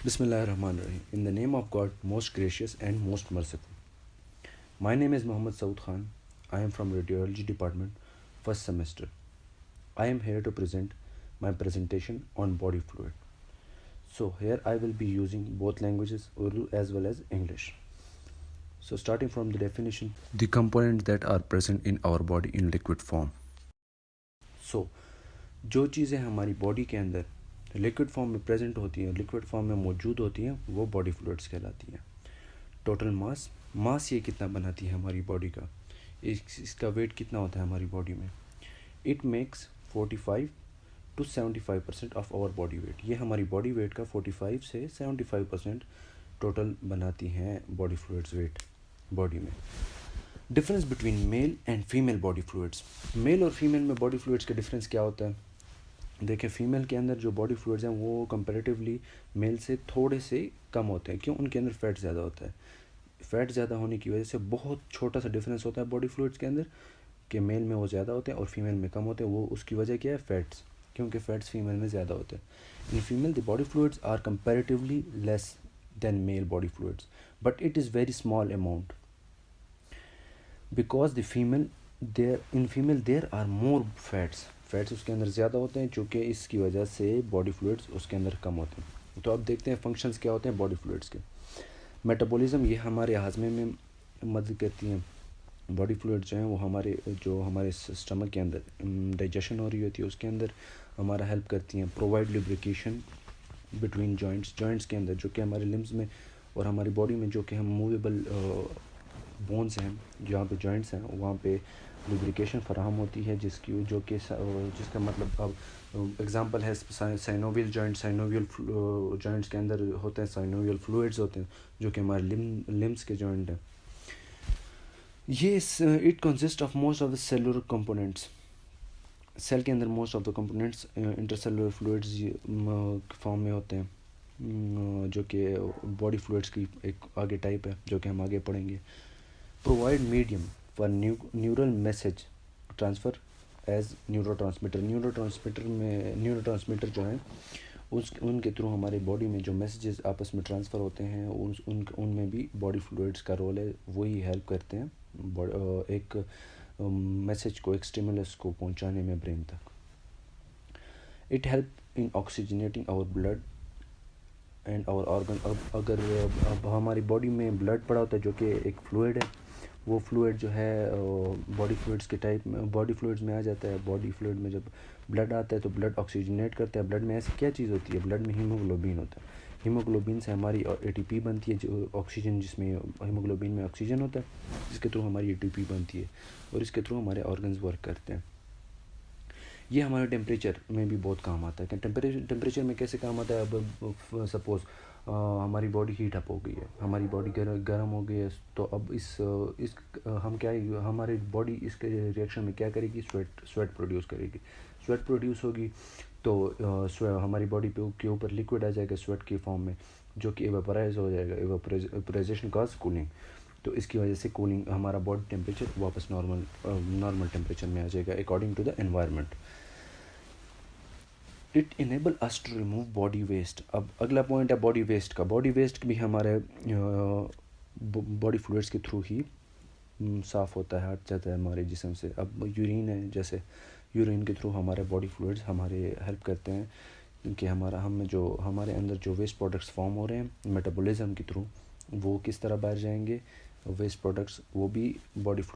Bismillahirrahmanirrahim. In the name of God, most gracious and most merciful. My name is Muhammad Saud Khan. I am from Radiology Department, first semester. I am here to present my presentation on body fluid. So here I will be using both languages, Urdu as well as English. So starting from the definition, the components that are present in our body in liquid form. So जो चीज़ें हमारी body के अंदर liquid form में present होती हैं, liquid form में मौजूद होती हैं, वो बॉडी फ्लूइड्स कहलाती हैं. टोटल मास ये कितना बनाती है हमारी बॉडी का, इसका वेट कितना होता है हमारी बॉडी में. It makes 45 to 75% of our body weight. ये हमारी बॉडी वेट का 45 से 75% टोटल बनाती हैं बॉडी फ्लूइड्स वेट बॉडी में. Difference between male and female body fluids. Male और फीमेल में बॉडी फ्लूइड्स का डिफरेंस क्या होता है. देखिए, फ़ीमेल के अंदर जो बॉडी फ्लूइड्स हैं वो कंपैरेटिवली मेल से थोड़े से कम होते हैं. क्यों? उनके अंदर फैट ज़्यादा होता है. फैट ज़्यादा होने की वजह से बहुत छोटा सा डिफरेंस होता है बॉडी फ्लूइड्स के अंदर, कि मेल में वो ज़्यादा होते हैं और फीमेल में कम होते हैं. वो उसकी वजह क्या है? फैट्स. क्योंकि फैट्स फीमेल में ज़्यादा होते हैं. In female the body fluids are comparatively less than male body fluids, but it is very small amount because the female there are more fats उसके अंदर ज़्यादा होते हैं, चूँकि इसकी वजह से बॉडी फ्लूइड्स उसके अंदर कम होते हैं. तो अब देखते हैं फंक्शंस क्या होते हैं बॉडी फ्लूइड्स के. मेटाबॉलिज्म, ये हमारे हाजमे में मदद करती हैं. बॉडी फ्लूइड्स जो हैं वो हमारे स्टमक के अंदर डाइजेशन हो रही होती है, उसके अंदर हमारा हेल्प करती हैं. प्रोवाइड लुब्रिकेशन बिटवीन जॉइंट्स के अंदर, जो कि हमारे लिम्स में और हमारी बॉडी में जो कि हम मूवेबल बोन्स हैं, जहाँ पे जॉइंट्स हैं, वहाँ पे लुब्रिकेशन फराहम होती है, जिसका मतलब अब एग्जांपल है साइनोवियल जॉइंट्स के अंदर होते हैं साइनोवियल फ्लूइड्स होते हैं, जो कि हमारे लिम्स के जॉइंट हैं. ये it consist of most of the cellular components. Cell के अंदर most of the components intercellular fluids form में होते हैं, जो कि बॉडी फ्लूइड्स की एक आगे टाइप है, जो कि हम आगे पढ़ेंगे. Provide medium for neural message transfer as neurotransmitter जो हैं उनके थ्रू हमारे बॉडी में जो मैसेजेस आपस में ट्रांसफ़र होते हैं, उनमें भी बॉडी फ्लूइड्स का रोल है. वही हेल्प करते हैं एक मैसेज को, एक स्टिमुलस को पहुंचाने में ब्रेन तक. It help in oxygenating our blood and our organ. अब हमारी बॉडी में ब्लड पड़ा होता है, जो कि एक फ्लूइड है. वो फ्लूइड जो है बॉडी फ्लूइड्स में आ जाता है. बॉडी फ्लूइड में जब ब्लड आता है तो ब्लड ऑक्सीजनेट करता है. ब्लड में ऐसी क्या चीज़ होती है? ब्लड में हीमोग्लोबिन होता है. हीमोग्लोबिन से हमारी एटीपी बनती है, जो ऑक्सीजन, जिसमें हीमोग्लोबिन में ऑक्सीजन होता है, जिसके थ्रू हमारी एटीपी बनती है और इसके थ्रू हमारे ऑर्गन्स वर्क करते हैं. ये हमारे टेम्परेचर में भी बहुत काम आता है. टेम्परेचर में कैसे काम आता है? अब सपोज़ हमारी बॉडी हीट अप हो गई है, हमारी बॉडी गर्म हो गई है, तो अब हमारी बॉडी इसके रिएक्शन में क्या करेगी? स्वेट प्रोड्यूस करेगी. स्वेट प्रोड्यूस होगी तो हमारी बॉडी के ऊपर लिक्विड आ जाएगा स्वेट की फॉर्म में, जो कि एवेपोराइज हो जाएगा. Evaporisation cause cooling. तो इसकी वजह से कूलिंग, हमारा बॉडी टेम्परेचर वापस नॉर्मल टेम्परेचर में आ जाएगा according to the environment. It enable us to remove body waste. अब अगला पॉइंट है बॉडी वेस्ट का. बॉडी वेस्ट भी हमारे बॉडी फ्लूइड्स के थ्रू ही साफ़ होता है, हट जाता है हमारे जिस्म से. अब यूरिन है, जैसे यूरिन के थ्रू हमारे बॉडी फ्लूइड्स हमारे हेल्प करते हैं, क्योंकि हमारे अंदर जो वेस्ट प्रोडक्ट्स फॉर्म हो रहे हैं मेटाबॉलिज्म के थ्रू, वो किस तरह बाहर जाएंगे वेस्ट प्रोडक्ट्स, वो भी बॉडी